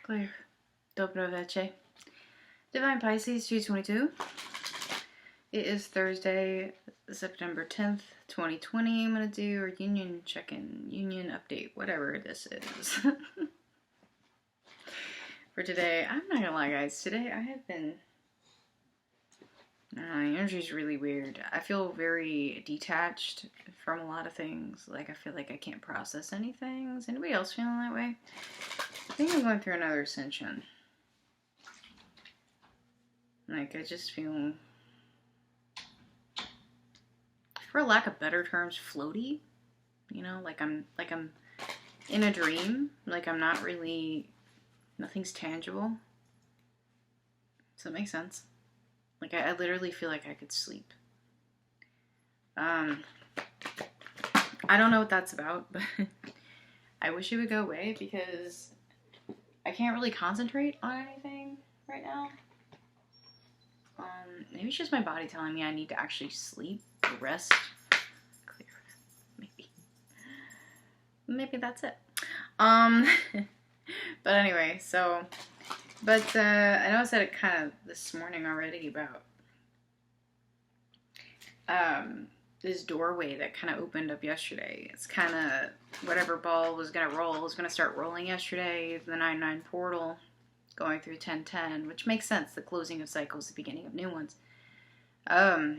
Clear. Dobro veche. Divine Pisces 222. It is Thursday, September 10th, 2020. I'm going to do a union check-in, union update, whatever this is. For today, I'm not going to lie, guys. Today, I have been... my energy's really weird. I feel very detached from a lot of things. Like, I feel like I can't process anything. Is anybody else feeling that way? I think I'm going through another ascension. Like, I just feel, for lack of better terms, floaty. You know, like I'm in a dream. Like I'm not really, nothing's tangible. Does that make sense? Like I literally feel like I could sleep. I don't know what that's about, but I wish it would go away because I can't really concentrate on anything right now. Maybe it's just my body telling me I need to actually sleep, rest, clear. Maybe that's it. But anyway, so, I know I said it kind of this morning already about this doorway that kind of opened up yesterday. It's kind of whatever ball was gonna roll was gonna start rolling yesterday. The 9/9 portal going through 10/10, which makes sense. The closing of cycles, the beginning of new ones. I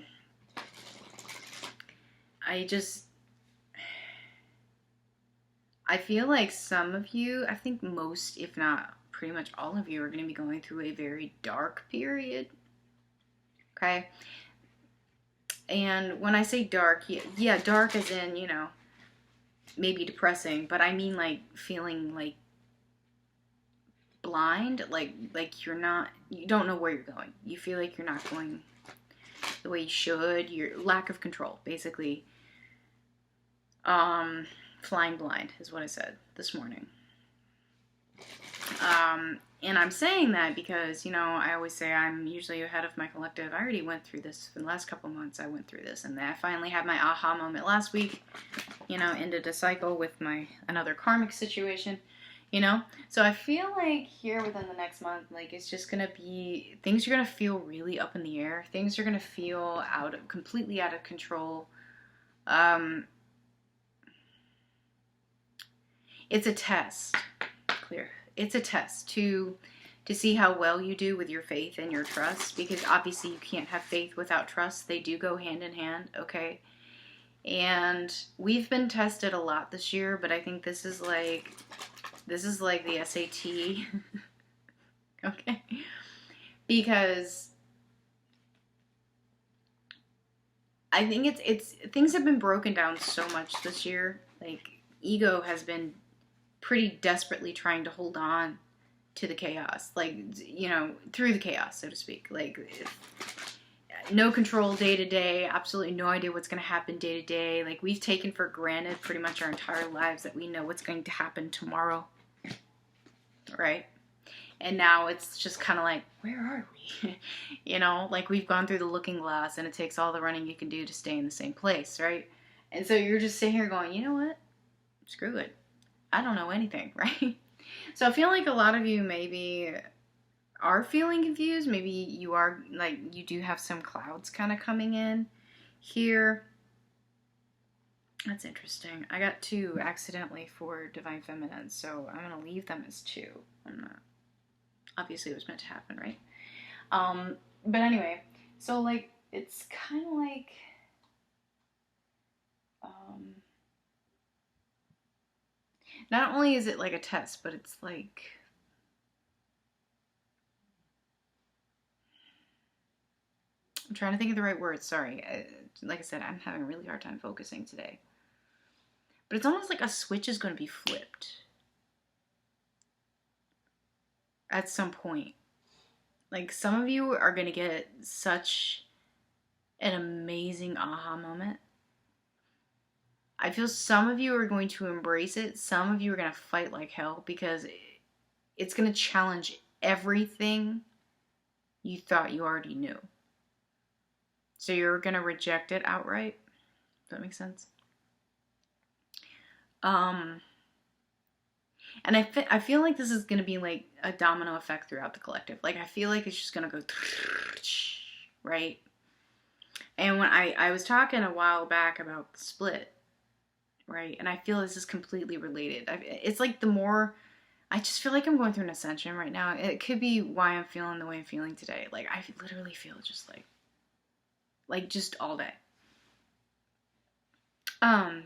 feel like some of you, I think most, if not pretty much all of you, are going to be going through a very dark period. Okay? And when I say dark, yeah, dark as in, you know, maybe depressing, but I mean like feeling like blind, like you don't know where you're going. You feel like you're not going the way you should. Your lack of control, basically. Flying blind is what I said this morning. And I'm saying that because, you know, I always say I'm usually ahead of my collective. I already went through this for the last couple months. I went through this, and I finally had my aha moment last week. You know, ended a cycle with another karmic situation. You know, so I feel like here within the next month, like it's just gonna be, things are gonna feel really up in the air. Things are gonna feel completely out of control. It's a test. Clear. It's a test to see how well you do with your faith and your trust, because obviously you can't have faith without trust. They do go hand in hand, okay? And we've been tested a lot this year, but I think this is like the SAT. Okay? Because I think it's things have been broken down so much this year. Like ego has been pretty desperately trying to hold on to the chaos, like, you know, through the chaos, so to speak. Like, no control day to day, absolutely no idea what's going to happen day to day. Like, we've taken for granted pretty much our entire lives that we know what's going to happen tomorrow, right? And now it's just kind of like, where are we? You know, like we've gone through the looking glass and it takes all the running you can do to stay in the same place, right? And so you're just sitting here going, you know what? Screw it. I don't know anything, right? So I feel like a lot of you maybe are feeling confused. Maybe you are, like, you do have some clouds kind of coming in here. That's interesting. I got 2 accidentally for Divine Feminine, so I'm going to leave them as 2. I'm not, obviously it was meant to happen, right? But anyway, so like, it's kind of like, not only is it like a test, but it's like, I'm trying to think of the right words. Sorry. Like I said, I'm having a really hard time focusing today. But it's almost like a switch is going to be flipped at some point. Like some of you are going to get such an amazing aha moment. I feel some of you are going to embrace it. Some of you are going to fight like hell because it's going to challenge everything you thought you already knew. So you're going to reject it outright. Does that make sense? And I feel like this is going to be like a domino effect throughout the collective. Like, I feel like it's just going to go, right? And when I was talking a while back about the split, right? And I feel this is completely related. It's like the more, I just feel like I'm going through an ascension right now. It could be why I'm feeling the way I'm feeling today. Like, I literally feel just like just all day.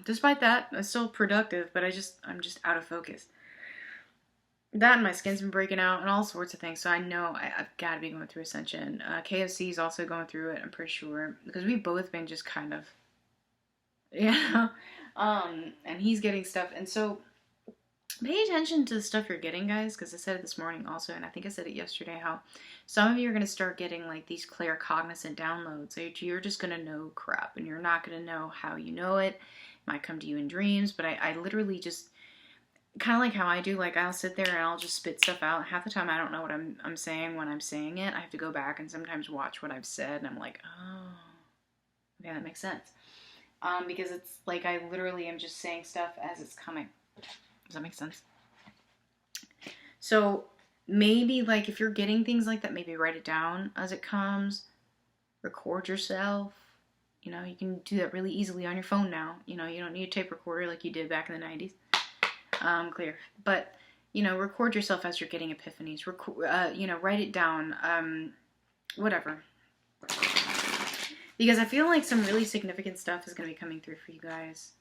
Despite that, I'm still productive, but I'm just out of focus. That and my skin's been breaking out and all sorts of things. So I know I've got to be going through ascension. KFC is also going through it, I'm pretty sure, because we've both been just kind of, yeah. And he's getting stuff, and so pay attention to the stuff you're getting, guys, because I said it this morning also, and I think I said it yesterday, how some of you are going to start getting like these clear cognizant downloads. So you're just going to know crap, and you're not going to know how you know it. It might come to you in dreams, but I literally just, kind of like how I do, like I'll sit there and I'll just spit stuff out. Half the time I don't know what I'm saying when I'm saying it. I have to go back and sometimes watch what I've said, and I'm like, oh, okay, that makes sense. Because it's like I literally am just saying stuff as it's coming. Does that make sense? So maybe like if you're getting things like that, maybe write it down as it comes. Record yourself. You know, you can do that really easily on your phone now. You know, you don't need a tape recorder like you did back in the 90s. Clear. But, you know, record yourself as you're getting epiphanies. You know, write it down. Whatever. Because I feel like some really significant stuff is going to be coming through for you guys.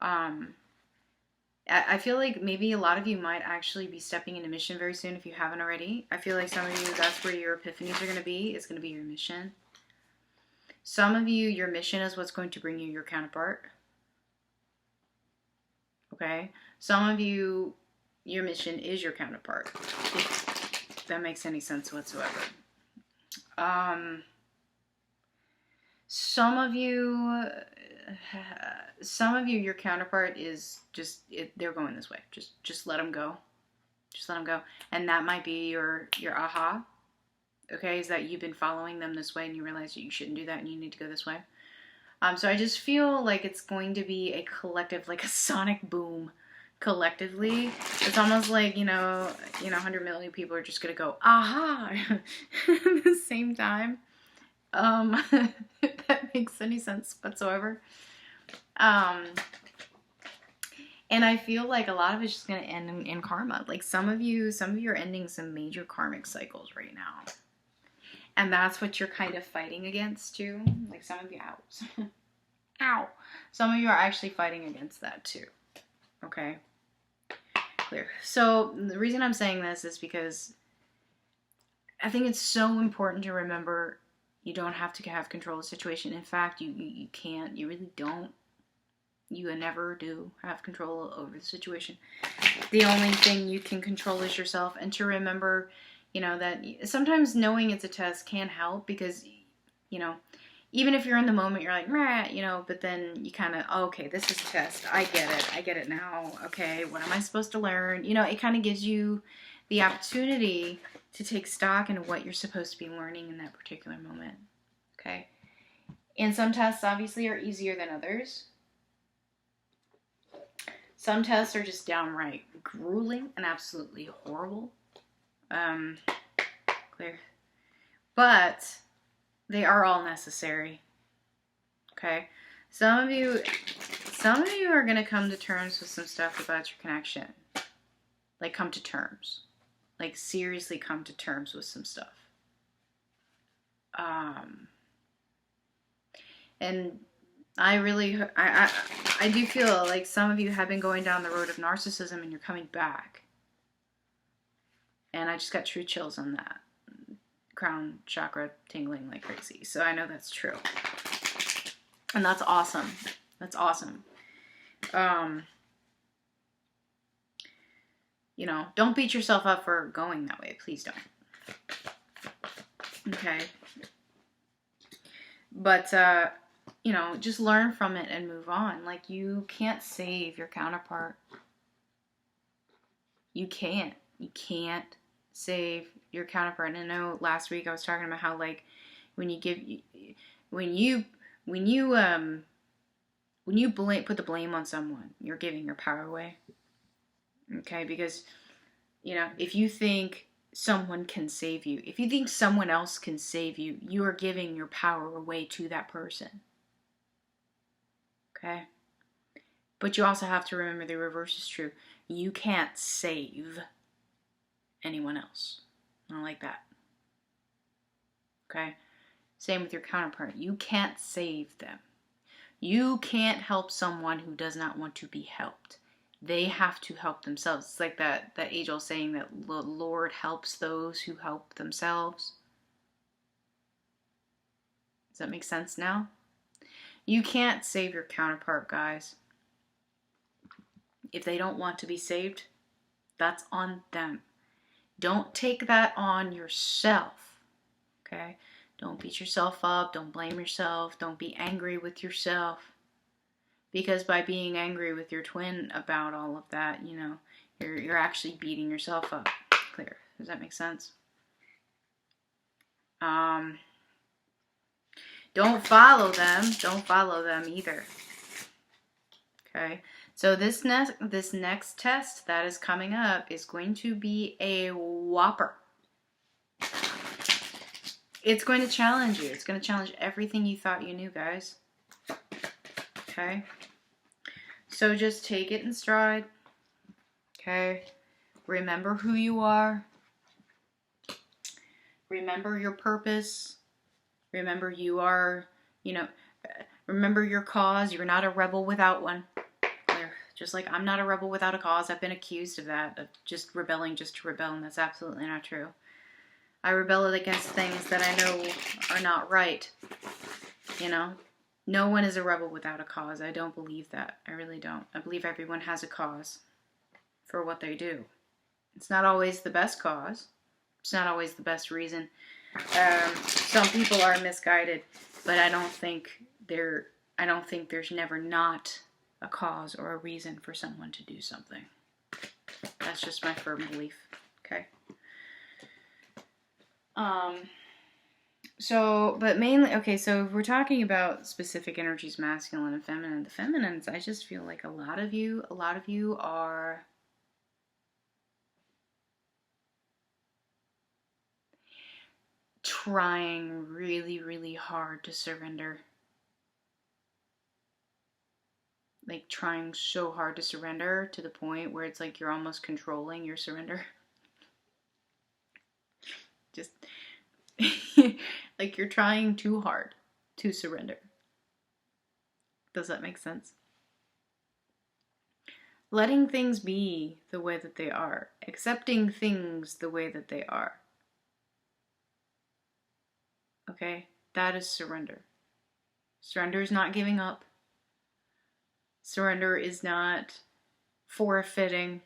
I feel like maybe a lot of you might actually be stepping into mission very soon if you haven't already. I feel like some of you, that's where your epiphanies are going to be. It's going to be your mission. Some of you, your mission is what's going to bring you your counterpart. Okay? Some of you, your mission is your counterpart. If that makes any sense whatsoever. Some of you, your counterpart is just, they're going this way. Just let them go. Just let them go. And that might be your aha. Okay, is that you've been following them this way and you realize that you shouldn't do that and you need to go this way. So I just feel like it's going to be a collective, like a sonic boom collectively. It's almost like, you know, 100 million people are just going to go, aha, at the same time. If that makes any sense whatsoever. And I feel like a lot of it's just going to end in karma. Like some of you are ending some major karmic cycles right now. And that's what you're kind of fighting against too. Like some of you, ow. Some of you are actually fighting against that too. Okay. Clear. So the reason I'm saying this is because I think it's so important to remember you don't have to have control of the situation. In fact, you can't. You really don't. You never do have control over the situation. The only thing you can control is yourself. And to remember, you know, that sometimes knowing it's a test can help because, you know, even if you're in the moment, you're like, meh, you know, but then you kind of, oh, okay, this is a test. I get it now. Okay, what am I supposed to learn? You know, it kind of gives you the opportunity to take stock in what you're supposed to be learning in that particular moment. Okay? And some tests obviously are easier than others. Some tests are just downright grueling and absolutely horrible. Clear. But they are all necessary. Okay? Some of you are going to come to terms with some stuff about your connection. Like come to terms. Like seriously come to terms with some stuff. And I do feel like some of you have been going down the road of narcissism and you're coming back. And I just got true chills on that. Crown chakra tingling like crazy. So I know that's true. And that's awesome. That's awesome. You know, don't beat yourself up for going that way. Please don't. Okay. But, you know, just learn from it and move on. Like, you can't save your counterpart. You can't. You can't save your counterpart. And I know last week I was talking about how, like, when you put the blame on someone, you're giving your power away. Okay, because, you know, if you think someone can save you, if you think someone else can save you, you are giving your power away to that person. Okay? But you also have to remember the reverse is true. You can't save anyone else. I don't like that. Okay? Same with your counterpart. You can't save them. You can't help someone who does not want to be helped. They have to help themselves. It's like that age-old saying that the Lord helps those who help themselves. Does that make sense now? You can't save your counterpart, guys. If they don't want to be saved, that's on them. Don't take that on yourself. Okay? Don't beat yourself up. Don't blame yourself. Don't be angry with yourself. Because by being angry with your twin about all of that, you know, you're actually beating yourself up. Clear. Does that make sense? Don't follow them. Don't follow them either. Okay. So this next test that is coming up is going to be a whopper. It's going to challenge you. It's going to challenge everything you thought you knew, guys. Okay. So just take it in stride. Okay. Remember who you are. Remember your purpose. Remember you are, you know, remember your cause. You're not a rebel without one. Just like I'm not a rebel without a cause. I've been accused of that, of just rebelling just to rebel, and that's absolutely not true. I rebel against things that I know are not right. You know? No one is a rebel without a cause. I don't believe that. I really don't. I believe everyone has a cause for what they do. It's not always the best cause. It's not always the best reason. Some people are misguided, but I don't think there's never not a cause or a reason for someone to do something. That's just my firm belief. Okay. But mainly, okay, so if we're talking about specific energies, masculine and feminine, the feminines, I just feel like a lot of you are trying really, really hard to surrender. Like trying so hard to surrender to the point where it's like you're almost controlling your surrender. Just like you're trying too hard to surrender. Does that make sense? Letting things be the way that they are. Accepting things the way that they are. Okay? That is surrender. Surrender is not giving up. Surrender is not forfeiting.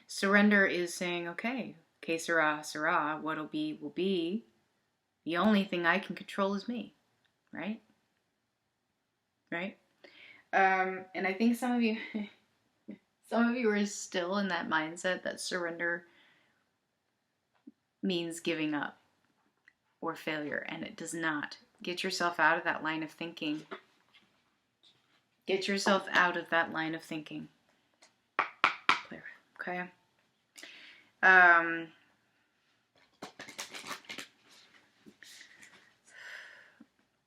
Surrender is saying, okay, que sera, sera, what'll be, will be. The only thing I can control is me. Right? Right? And I think some of you are still in that mindset that surrender means giving up or failure, and it does not. Get yourself out of that line of thinking. Get yourself out of that line of thinking. Clear. Okay?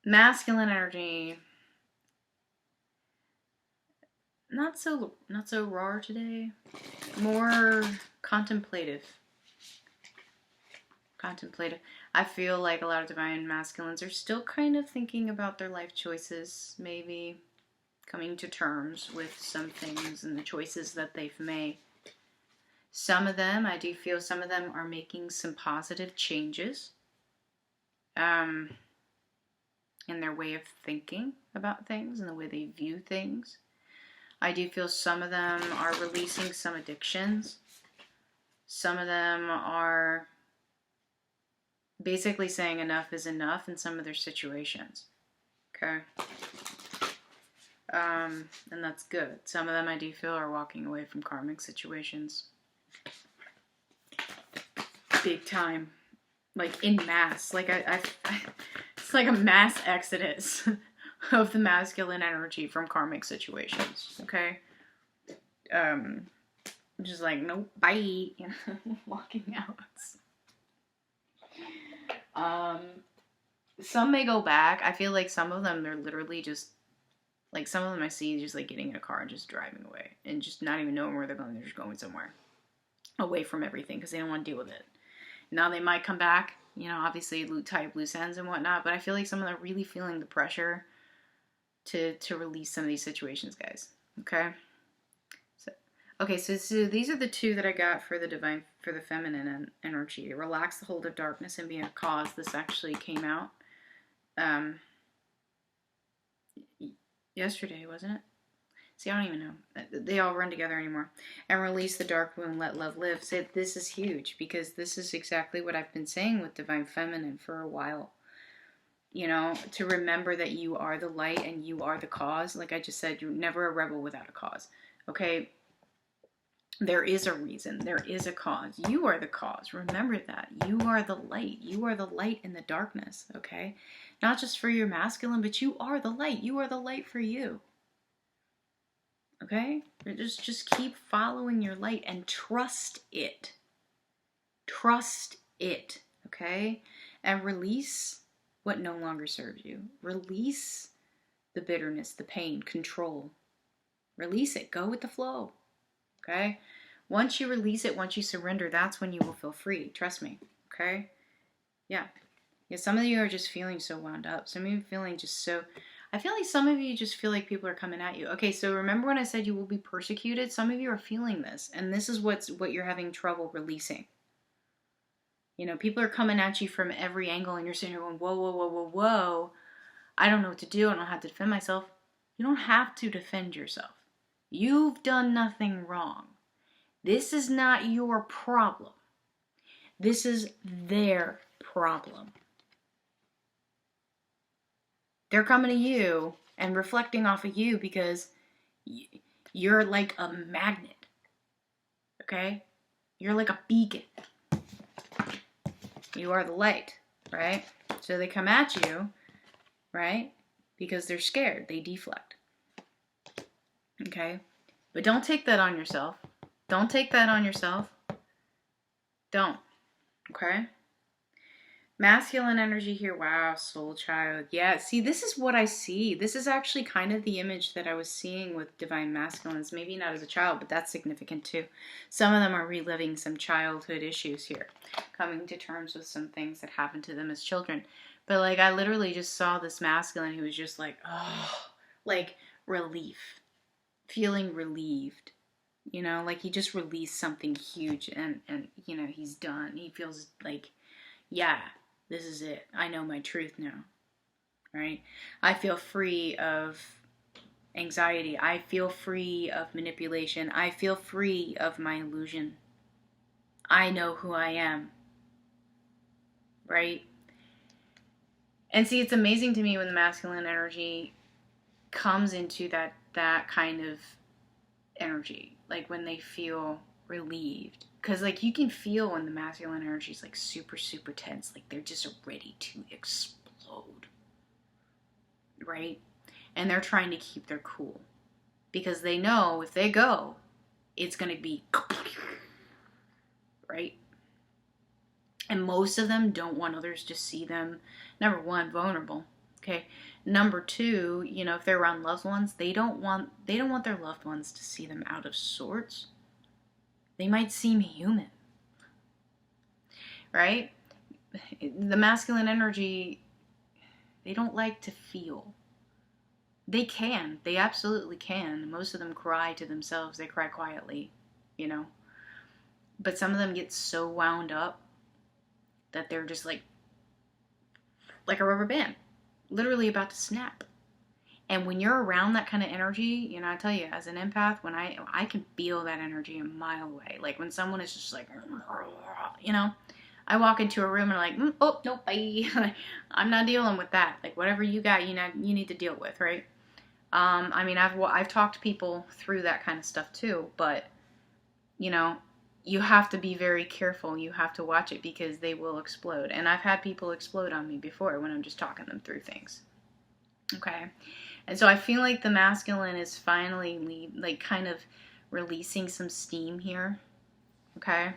Masculine energy. Not so raw today. More contemplative. I feel like a lot of divine masculines are still kind of thinking about their life choices, maybe coming to terms with some things and the choices that they've made. Some of them, I do feel some of them are making some positive changes in their way of thinking about things and the way they view things. I do feel some of them are releasing some addictions. Some of them are basically saying enough is enough in some of their situations. Okay? And that's good. Some of them I do feel are walking away from karmic situations. Big time. Like in mass. Like it's like a mass exodus of the masculine energy from karmic situations. Okay? just like, nope, bye, you know, walking out. Some may go back. I feel like some of them, they're literally just, like, some of them I see just, like, getting in a car and just driving away. And just not even knowing where they're going. They're just going somewhere away from everything because they don't want to deal with it. Now they might come back, you know, obviously tie up loose ends and whatnot. But I feel like some of them are really feeling the pressure to release some of these situations, guys. Okay? So these are the two that I got for the divine, for the feminine energy. Relax the hold of darkness and be a cause. This actually came out yesterday, wasn't it? See, I don't even know. They all run together anymore. And release the dark wound, let love live. So this is huge because this is exactly what I've been saying with divine feminine for a while. You know, to remember that you are the light and you are the cause. Like I just said, you're never a rebel without a cause. Okay? There is a reason. There is a cause. You are the cause. Remember that. You are the light. You are the light in the darkness. Okay? Not just for your masculine, but you are the light. You are the light for you. Okay? Just keep following your light and trust it. Trust it. Okay? And release what no longer serves you. Release the bitterness, the pain, control. Release it. Go with the flow. Okay? Once you release it, once you surrender, that's when you will feel free. Trust me. Okay? Yeah. Yeah, some of you are just feeling so wound up. Some of you are feeling just so... I feel like some of you just feel like people are coming at you. Okay, so remember when I said you will be persecuted? Some of you are feeling this. And this is what you're having trouble releasing. You know, people are coming at you from every angle and you're sitting here going, whoa, whoa, whoa, whoa, whoa. I don't know what to do. I don't have to defend myself. You don't have to defend yourself. You've done nothing wrong. This is not your problem. This is their problem. They're coming to you and reflecting off of you because you're like a magnet. Okay? You're like a beacon. You are the light, right? So they come at you, right? Because they're scared. They deflect. Okay? But don't take that on yourself. Don't take that on yourself. Don't. Okay? Masculine energy here. Wow, soul child. Yeah, see, this is what I see. This is actually kind of the image that I was seeing with divine masculines. Maybe not as a child, but that's significant too. Some of them are reliving some childhood issues here. Coming to terms with some things that happened to them as children. But like, I literally just saw this masculine who was just like, oh, like relief. Feeling relieved. You know, like he just released something huge and you know, he's done. He feels like, yeah, this is it. I know my truth now, right? I feel free of anxiety. I feel free of manipulation. I feel free of my illusion. I know who I am, right? And see, it's amazing to me when the masculine energy comes into that kind of energy, like when they feel relieved. Because, like, you can feel when the masculine energy is, like, super, super tense. Like, they're just ready to explode. Right? And they're trying to keep their cool. Because they know if they go, it's going to be... Right? And most of them don't want others to see them, number one, vulnerable. Okay? Number two, you know, if they're around loved ones, they don't want their loved ones to see them out of sorts. They might seem human, right? The masculine energy, they don't like to feel. They can. They absolutely can. Most of them cry to themselves. They cry quietly, you know. But some of them get so wound up that they're just like a rubber band, literally about to snap. And when you're around that kind of energy, you know, I tell you, as an empath, when I can feel that energy a mile away. Like when someone is just like, you know, I walk into a room and I'm like, oh, no, bye. I'm not dealing with that. Like whatever you got, you know, you need to deal with, right? I mean, I've talked people through that kind of stuff too, but, you know, you have to be very careful. You have to watch it because they will explode. And I've had people explode on me before when I'm just talking them through things. Okay? And so I feel like the masculine is finally, like, kind of releasing some steam here. Okay?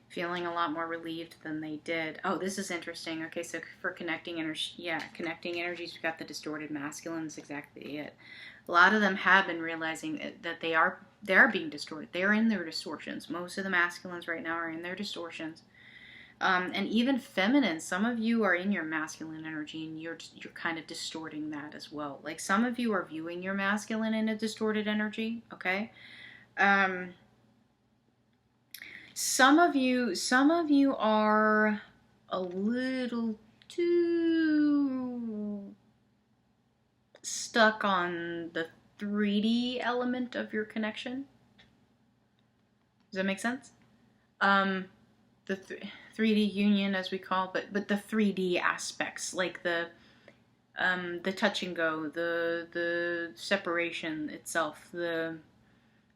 Feeling a lot more relieved than they did. Oh, this is interesting. Okay, so for connecting energy, yeah, connecting energies, we've got the distorted masculine. That's exactly it. A lot of them have been realizing that they are being distorted. They're in their distortions. Most of the masculines right now are in their distortions. And even feminine, some of you are in your masculine energy and you're kind of distorting that as well. Like some of you are viewing your masculine in a distorted energy, okay? Some of you are a little too stuck on the 3D element of your connection. Does that make sense? The 3D union, as we call, but the 3D aspects, like the touch and go, the separation itself, the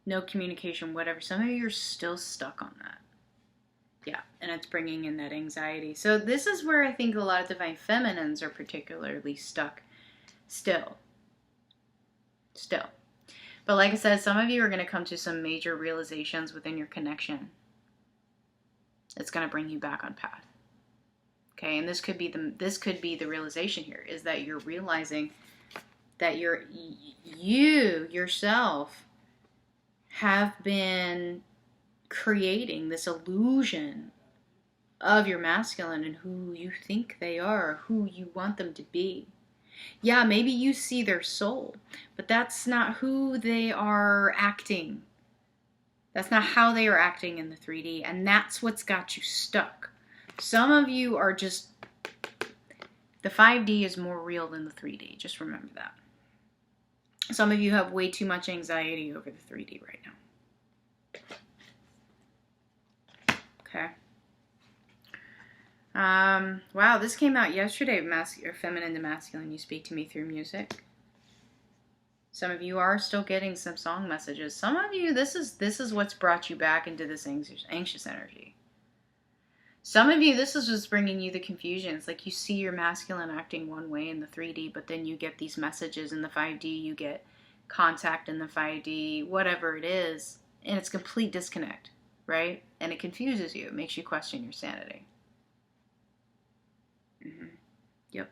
no communication, whatever. Some of you are still stuck on that. Yeah, and it's bringing in that anxiety. So this is where I think a lot of divine feminines are particularly stuck still. But like I said, some of you are going to come to some major realizations within your connection. It's going to bring you back on path. Okay, and this could be the realization here, is that you're realizing that you yourself have been creating this illusion of your masculine and who you think they are, who you want them to be. Yeah, maybe you see their soul, but that's not who they are acting. That's not how they are acting in the 3D, and that's what's got you stuck. Some of you are just, the 5D is more real than the 3D. Just remember that. Some of you have way too much anxiety over the 3D right now. Okay. Wow, this came out yesterday, feminine to masculine. You speak to me through music. Some of you are still getting some song messages. Some of you, this is what's brought you back into this anxious energy. Some of you, this is what's bringing you the confusion. It's like you see your masculine acting one way in the 3D, but then you get these messages in the 5D, you get contact in the 5D, whatever it is, and it's complete disconnect, right? And it confuses you. It makes you question your sanity. Yep.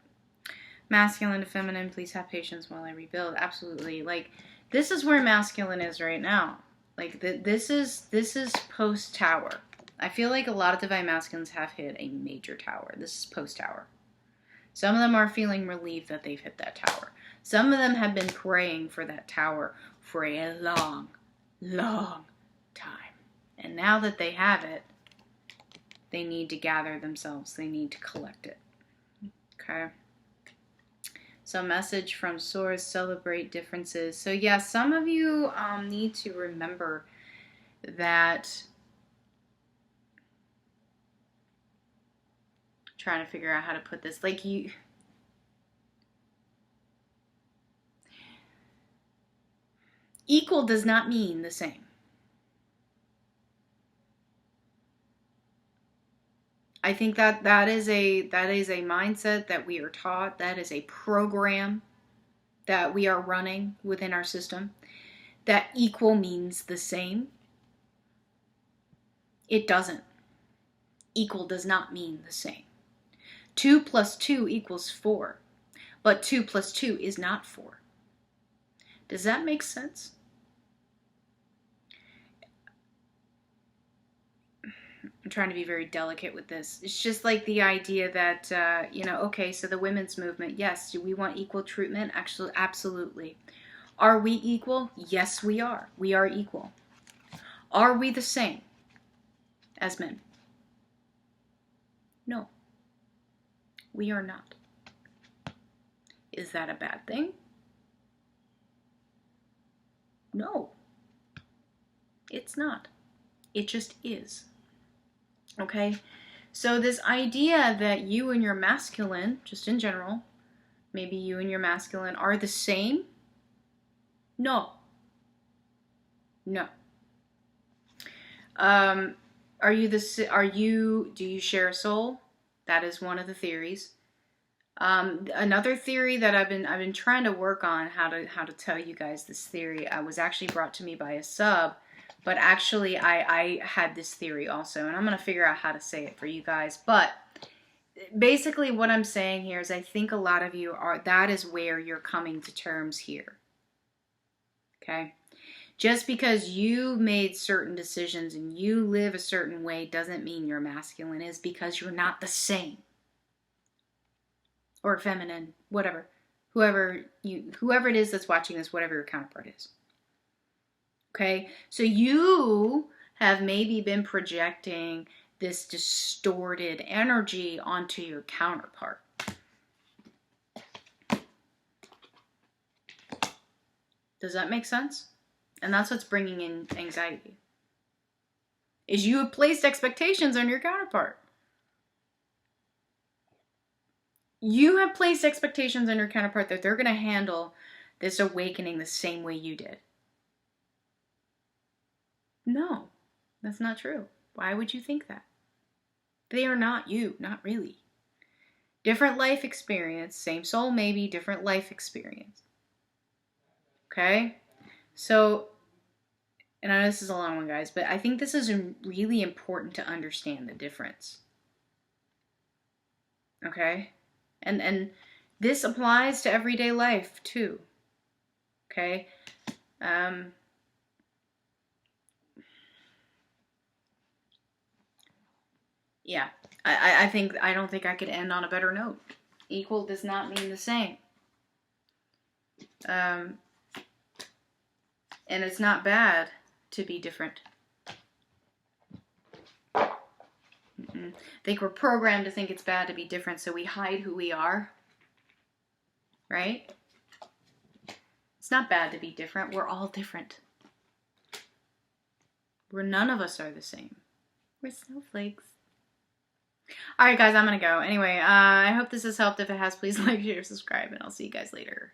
Masculine to feminine, please have patience while I rebuild. Absolutely. Like, this is where masculine is right now. Like, this is post-tower. I feel like a lot of divine masculines have hit a major tower. This is post-tower. Some of them are feeling relieved that they've hit that tower. Some of them have been praying for that tower for a long, long time. And now that they have it, they need to gather themselves. They need to collect it. Okay. So message from Source, celebrate differences. So yeah, some of you need to remember that, trying to figure out how to put this, like equal does not mean the same. I think that is a mindset that we are taught. That is a program that we are running within our system. That equal means the same. It doesn't. Equal does not mean the same. 2 plus 2 equals 4. But 2 plus 2 is not 4. Does that make sense? I'm trying to be very delicate with this. It's just like the idea that, okay, so the women's movement, yes, do we want equal treatment? Actually, absolutely. Are we equal? Yes, we are. We are equal. Are we the same as men? No, we are not. Is that a bad thing? No, it's not. It just is. Okay, so this idea that you and your masculine, just in general, maybe you and your masculine are the same? No. No. Do you share a soul? That is one of the theories. Another theory that I've been trying to work on how to tell you guys this theory was actually brought to me by a sub But actually, I had this theory also, and I'm going to figure out how to say it for you guys. But basically what I'm saying here is I think a lot of you are, that is where you're coming to terms here. Okay? Just because you made certain decisions and you live a certain way doesn't mean you're masculine, is because you're not the same. Or feminine, whatever. Whoever it is that's watching this, whatever your counterpart is. Okay? So you have maybe been projecting this distorted energy onto your counterpart. Does that make sense? And that's what's bringing in anxiety. Is you have placed expectations on your counterpart. You have placed expectations on your counterpart that they're going to handle this awakening the same way you did. No, that's not true. Why would you think that? They are not you, not really. Different life experience, same soul maybe, different life experience. Okay? So, and I know this is a long one, guys, but I think this is really important to understand the difference. Okay? And this applies to everyday life too. Okay? Yeah. I don't think I could end on a better note. Equal does not mean the same. And it's not bad to be different. I think we're programmed to think it's bad to be different, so we hide who we are. Right? It's not bad to be different. We're all different. None of us are the same. We're snowflakes. All right, guys, I'm going to go. Anyway, I hope this has helped. If it has, please like, share, subscribe, and I'll see you guys later.